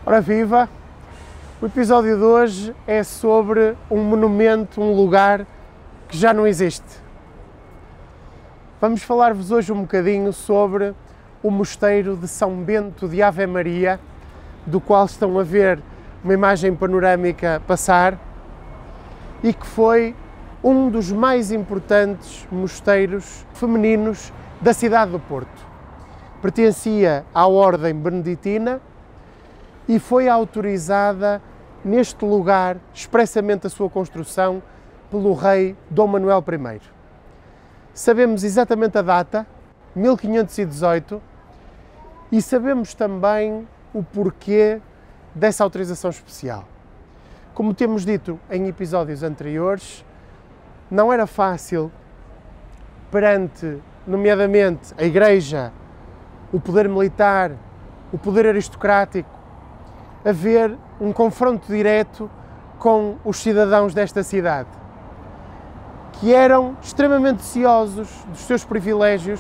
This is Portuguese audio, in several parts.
Ora viva! O episódio de hoje é sobre um monumento, um lugar que já não existe. Vamos falar-vos hoje um bocadinho sobre o mosteiro de São Bento de Ave Maria, do qual estão a ver uma imagem panorâmica passar, e que foi um dos mais importantes mosteiros femininos da cidade do Porto. Pertencia à Ordem Beneditina e foi autorizada neste lugar, expressamente a sua construção, pelo rei Dom Manuel I. Sabemos exatamente a data, 1518, e sabemos também o porquê dessa autorização especial. Como temos dito em episódios anteriores, não era fácil perante, nomeadamente, a Igreja, o poder militar, o poder aristocrático, haver um confronto direto com os cidadãos desta cidade, que eram extremamente ciosos dos seus privilégios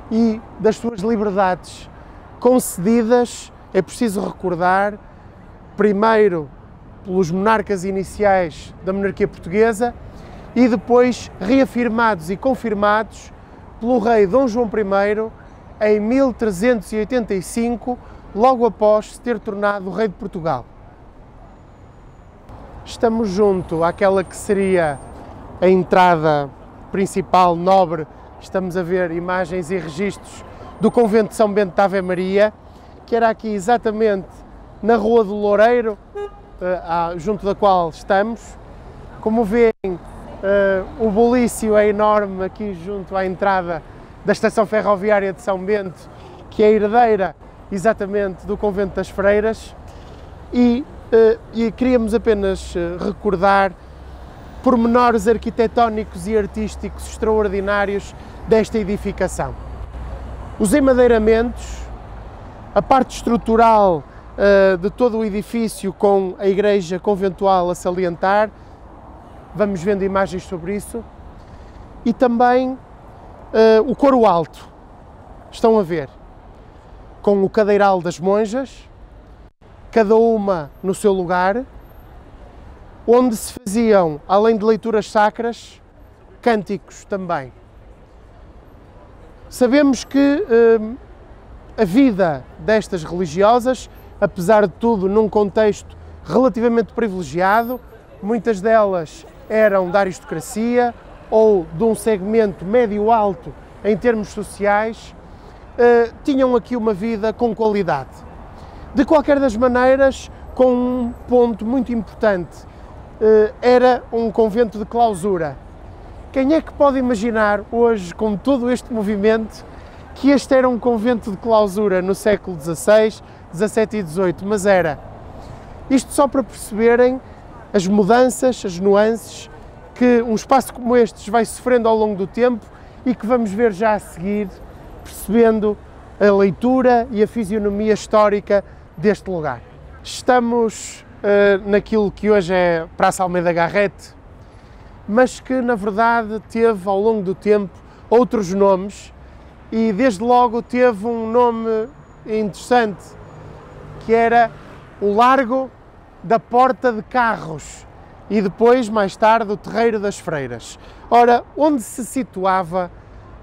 e das suas liberdades concedidas, é preciso recordar, primeiro pelos monarcas iniciais da monarquia portuguesa e depois reafirmados e confirmados pelo rei Dom João I em 1385, logo após se ter tornado rei de Portugal. Estamos junto àquela que seria a entrada principal, nobre. Estamos a ver imagens e registros do convento de São Bento de Ave Maria, que era aqui exatamente na Rua do Loureiro, junto da qual estamos. Como veem, o bulício é enorme aqui junto à entrada da estação ferroviária de São Bento, que é herdeira exatamente do Convento das Freiras, e queríamos apenas recordar pormenores arquitetónicos e artísticos extraordinários desta edificação. Os emadeiramentos, a parte estrutural de todo o edifício com a igreja conventual a salientar, vamos vendo imagens sobre isso, e também o coro alto, estão a ver, com o cadeiral das monjas, cada uma no seu lugar, onde se faziam, além de leituras sacras, cânticos também. Sabemos que a vida destas religiosas, apesar de tudo, num contexto relativamente privilegiado, muitas delas eram da aristocracia ou de um segmento médio-alto em termos sociais, tinham aqui uma vida com qualidade. De qualquer das maneiras, com um ponto muito importante, era um convento de clausura. Quem é que pode imaginar hoje, com todo este movimento, que este era um convento de clausura no século XVI, XVII e XVIII? Mas era. Isto só para perceberem as mudanças, as nuances que um espaço como este vai sofrendo ao longo do tempo e que vamos ver já a seguir, percebendo a leitura e a fisionomia histórica deste lugar. Estamos naquilo que hoje é Praça Almeida Garrett, mas que na verdade teve ao longo do tempo outros nomes e desde logo teve um nome interessante, que era o Largo da Porta de Carros e depois, mais tarde, o Terreiro das Freiras. Ora, onde se situava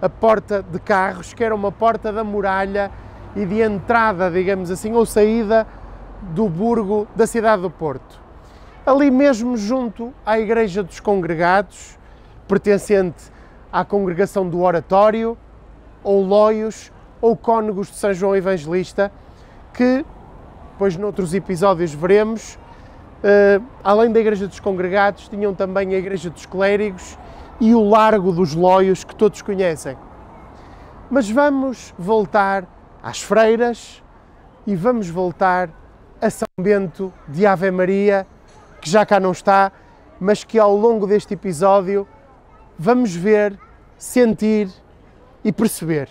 a Porta de Carros, que era uma porta da muralha e de entrada, digamos assim, ou saída do burgo da cidade do Porto. Ali mesmo junto à Igreja dos Congregados, pertencente à congregação do Oratório, ou Lóios, ou Cónegos de São João Evangelista, que, pois noutros episódios veremos, além da Igreja dos Congregados, tinham também a Igreja dos Clérigos e o Largo dos Lóios, que todos conhecem. Mas vamos voltar às Freiras e vamos voltar a São Bento de Ave Maria, que já cá não está, mas que ao longo deste episódio vamos ver, sentir e perceber.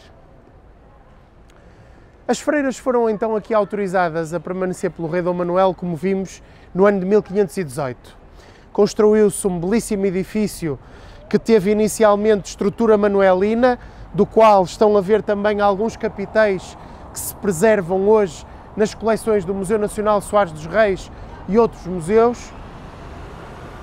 As Freiras foram então aqui autorizadas a permanecer pelo rei Dom Manuel, como vimos, no ano de 1518. Construiu-se um belíssimo edifício que teve inicialmente estrutura manuelina, do qual estão a ver também alguns capitéis que se preservam hoje nas coleções do Museu Nacional Soares dos Reis e outros museus.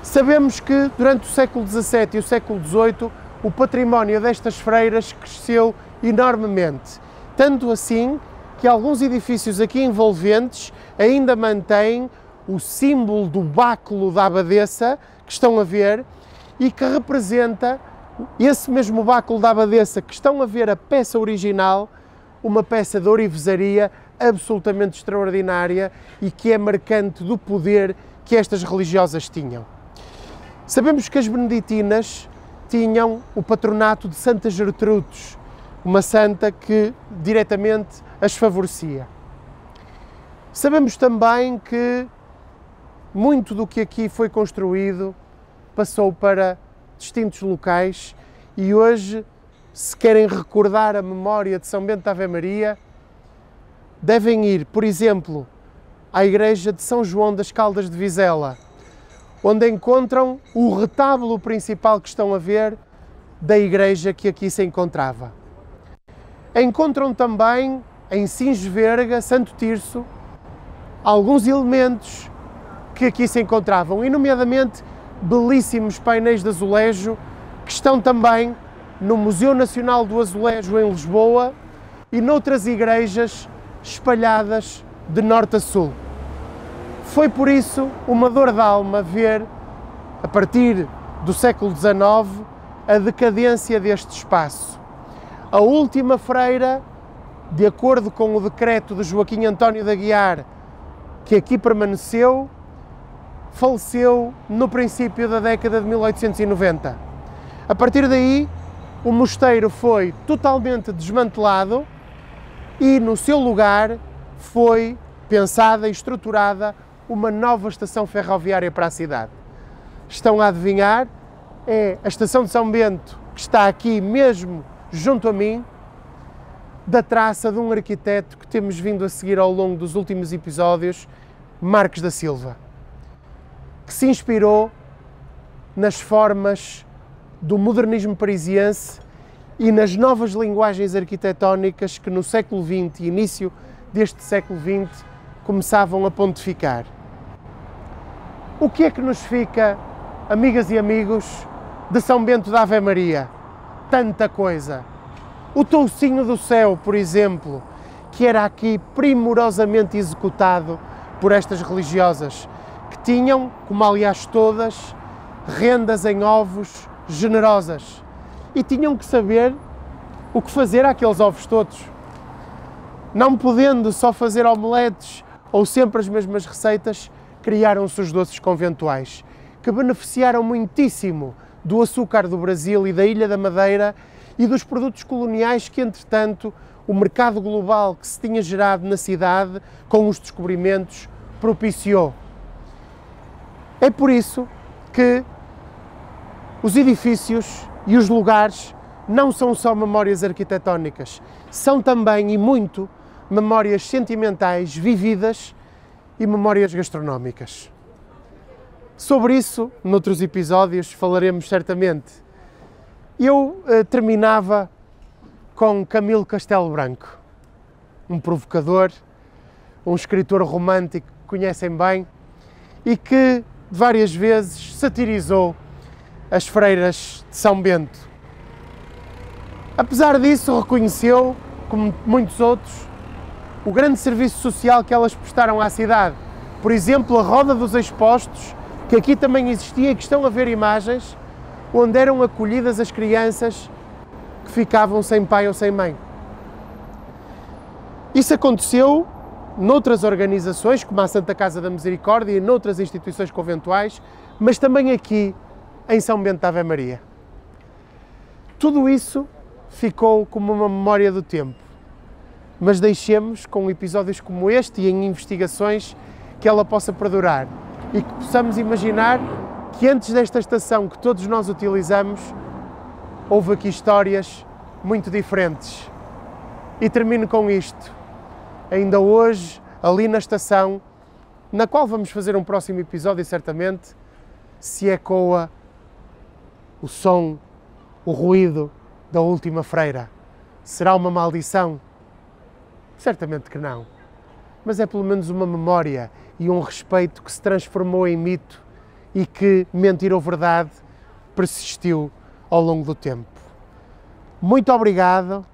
Sabemos que durante o século XVII e o século XVIII o património destas freiras cresceu enormemente, tanto assim que alguns edifícios aqui envolventes ainda mantêm o símbolo do báculo da abadesa que estão a ver e que representa esse mesmo báculo da abadesa que estão a ver a peça original, uma peça de ourivesaria absolutamente extraordinária e que é marcante do poder que estas religiosas tinham. Sabemos que as beneditinas tinham o patronato de Santa Gertrudes, uma santa que diretamente as favorecia. Sabemos também que muito do que aqui foi construído passou para distintos locais e hoje, se querem recordar a memória de São Bento da Ave Maria, devem ir, por exemplo, à igreja de São João das Caldas de Vizela, onde encontram o retábulo principal que estão a ver da igreja que aqui se encontrava. Encontram também em Singesverga, Santo Tirso, alguns elementos que aqui se encontravam, e nomeadamente belíssimos painéis de azulejo que estão também no Museu Nacional do Azulejo em Lisboa e noutras igrejas espalhadas de norte a sul. Foi por isso uma dor de alma ver, a partir do século XIX, a decadência deste espaço. A última freira, de acordo com o decreto de Joaquim António de Aguiar, que aqui permaneceu, faleceu no princípio da década de 1890. A partir daí, o mosteiro foi totalmente desmantelado e, no seu lugar, foi pensada e estruturada uma nova estação ferroviária para a cidade. Estão a adivinhar? É a estação de São Bento, que está aqui mesmo junto a mim, da traça de um arquiteto que temos vindo a seguir ao longo dos últimos episódios, Marques da Silva, que se inspirou nas formas do modernismo parisiense e nas novas linguagens arquitetónicas que no século XX e início deste século XX começavam a pontificar. O que é que nos fica, amigas e amigos, de São Bento da Ave Maria? Tanta coisa. O toucinho do céu, por exemplo, que era aqui primorosamente executado por estas religiosas, que tinham, como aliás todas, rendas em ovos generosas e tinham que saber o que fazer àqueles ovos todos. Não podendo só fazer omeletes ou sempre as mesmas receitas, criaram-se os doces conventuais, que beneficiaram muitíssimo do açúcar do Brasil e da Ilha da Madeira e dos produtos coloniais que, entretanto, o mercado global que se tinha gerado na cidade com os descobrimentos propiciou. É por isso que os edifícios e os lugares não são só memórias arquitetónicas, são também e muito memórias sentimentais vividas e memórias gastronómicas. Sobre isso, noutros episódios, falaremos certamente. Eu terminava com Camilo Castelo Branco, um provocador, um escritor romântico que conhecem bem e que várias vezes satirizou as freiras de São Bento. Apesar disso, reconheceu, como muitos outros, o grande serviço social que elas prestaram à cidade. Por exemplo, a Roda dos Expostos, que aqui também existia e que estão a ver imagens, onde eram acolhidas as crianças que ficavam sem pai ou sem mãe. Isso aconteceu noutras organizações, como a Santa Casa da Misericórdia e noutras instituições conventuais, mas também aqui em São Bento da Ave Maria. Tudo isso ficou como uma memória do tempo, mas deixemos com episódios como este e em investigações que ela possa perdurar e que possamos imaginar que antes desta estação que todos nós utilizamos, houve aqui histórias muito diferentes. E termino com isto. Ainda hoje, ali na estação, na qual vamos fazer um próximo episódio certamente, se ecoa o som, o ruído da última freira. Será uma maldição? Certamente que não. mas é pelo menos uma memória e um respeito que se transformou em mito e que, mentira ou verdade, persistiu ao longo do tempo. Muito obrigado,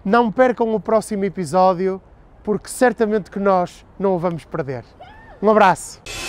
não percam o próximo episódio, porque certamente que nós não o vamos perder. Um abraço!